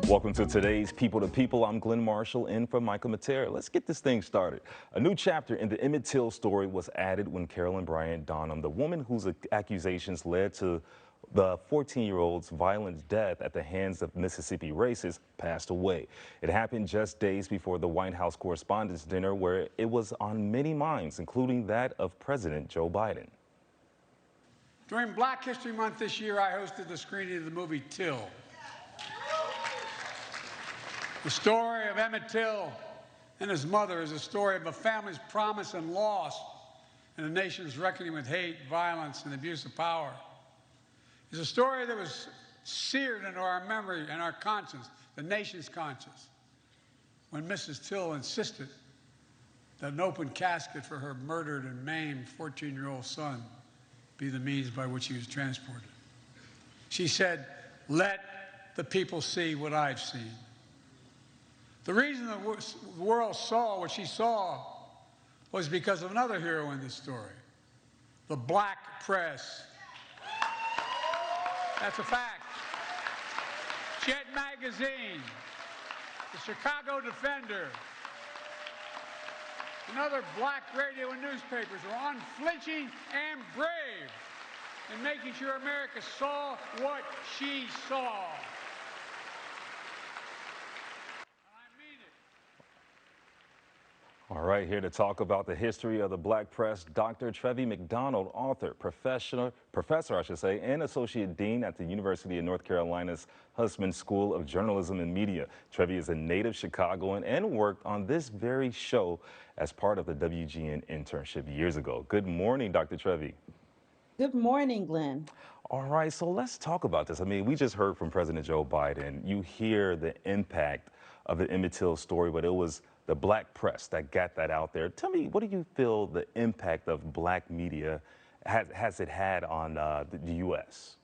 Welcome to today's People to People. I'm Glenn Marshall in for Michael Matera. Let's get this thing started. A new chapter in the Emmett Till story was added when Carolyn Bryant Donham, the woman whose accusations led to the 14-year-old's violent death at the hands of Mississippi racists, passed away. It happened just days before the White House Correspondents' Dinner, where it was on many minds, including that of President Joe Biden. During Black History Month this year, I hosted the screening of the movie Till. The story of Emmett Till and his mother is a story of a family's promise and loss and a nation's reckoning with hate, violence, and abuse of power. It's a story that was seared into our memory and our conscience, the nation's conscience, when Mrs. Till insisted that an open casket for her murdered and maimed 14-year-old son be the means by which he was transported. She said, "Let the people see what I've seen." The reason the world saw what she saw was because of another hero in this story, the black press. That's a fact. Jet Magazine, the Chicago Defender, and other black radio and newspapers were unflinching and brave in making sure America saw what she saw. All right, here to talk about the history of the black press, Dr. Trevi McDonald, author, professor, I should say, and associate dean at the University of North Carolina's Hussman School of Journalism and Media. Trevi is a native Chicagoan and worked on this very show as part of the WGN internship years ago. Good morning, Dr. Trevi. Good morning, Glenn. All right, so let's talk about this. I mean, we just heard from President Joe Biden. You hear the impact of the Emmett Till story, but it was the black press that got that out there. Tell me, what do you feel the impact of black media has it had on the U.S.?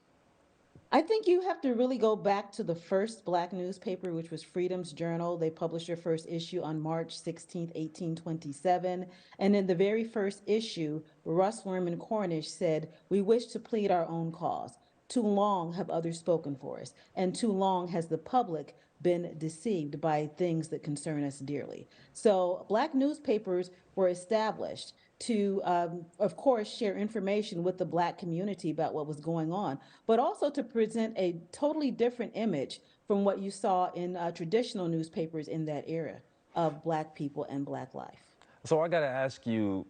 I think you have to really go back to the first black newspaper, which was Freedom's Journal. They published their first issue on March 16th, 1827. And in the very first issue, Russ Werman Cornish said, "We wish to plead our own cause. Too long have others spoken for us, and too long has the public been deceived by things that concern us dearly." So black newspapers were established to, of course, share information with the black community about what was going on, but also to present a totally different image from what you saw in traditional newspapers in that era of black people and black life. So I got to ask you,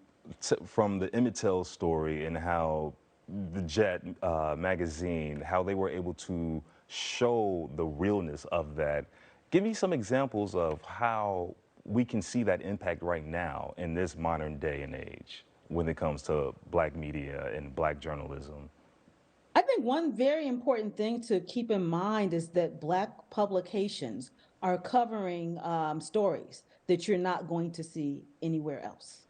from the Emmett Till story and how the Jet magazine, how they were able to show the realness of that. Give me some examples of how we can see that impact right now in this modern day and age when it comes to black media and black journalism. I think one very important thing to keep in mind is that black publications are covering stories that you're not going to see anywhere else.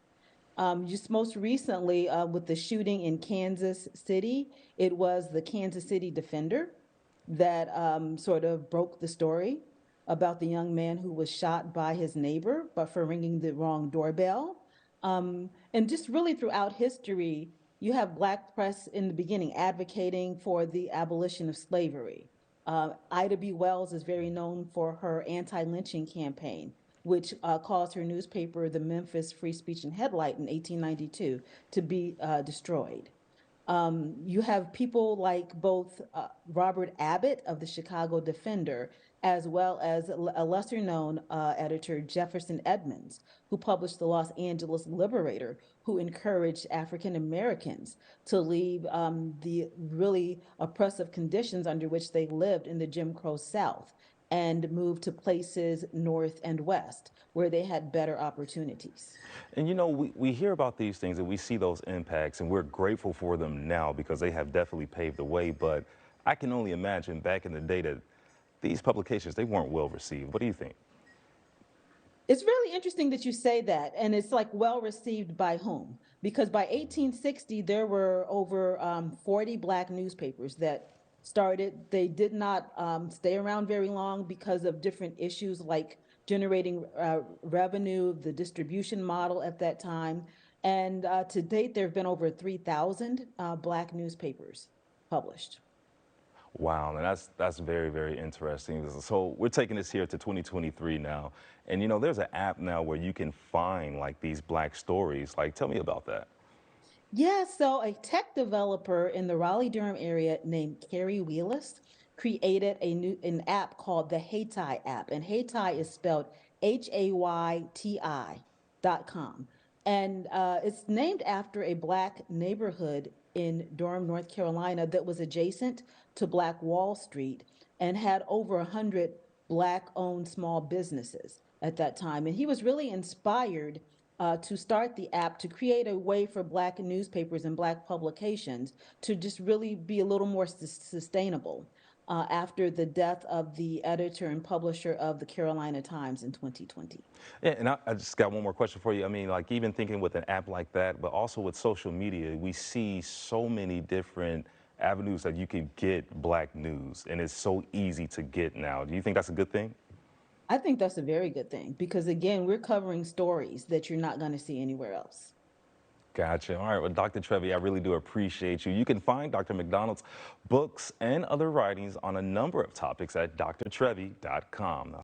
Just most recently, with the shooting in Kansas City, it was the Kansas City Defender that sort of broke the story about the young man who was shot by his neighbor, but for ringing the wrong doorbell. And just really throughout history, you have black press in the beginning advocating for the abolition of slavery. Ida B. Wells is very known for her anti-lynching campaign, which caused her newspaper, the Memphis Free Speech and Headlight in 1892, to be destroyed. You have people like both Robert Abbott of the Chicago Defender, as well as a lesser known editor, Jefferson Edmonds, who published the Los Angeles Liberator, who encouraged African Americans to leave the really oppressive conditions under which they lived in the Jim Crow South and move to places north and west where they had better opportunities. And you know, we hear about these things and we see those impacts and we're grateful for them now because they have definitely paved the way. But I can only imagine back in the day that these publications, they weren't well received. What do you think? It's really interesting that you say that, and it's like well received by whom? Because by 1860, there were over 40 black newspapers that started. They did not stay around very long because of different issues like generating revenue, the distribution model at that time. And to date, there have been over 3,000 black newspapers published. Wow, and that's very, very interesting. So we're taking this here to 2023 now, and there's an app now where you can find like these black stories. Like, tell me about that. Yeah, so a tech developer in the Raleigh-Durham area named Carrie Wheelis created an app called the Hayti app, and Hayti is spelled HAYTI.com, and it's named after a black neighborhood in Durham, North Carolina, that was adjacent to Black Wall Street and had over 100 black-owned small businesses at that time. And he was really inspired to start the app to create a way for Black newspapers and Black publications to just really be a little more sustainable after the death of the editor and publisher of the Carolina Times in 2020. Yeah, and I just got one more question for you. I mean, like even thinking with an app like that, but also with social media, we see so many different avenues that you can get black news, and it's so easy to get now. Do you think that's a good thing? I think that's a very good thing because, again, we're covering stories that you're not going to see anywhere else. Gotcha. All right. Well, Dr. Trevi, I really do appreciate you. You can find Dr. McDonald's books and other writings on a number of topics at drtrevi.com.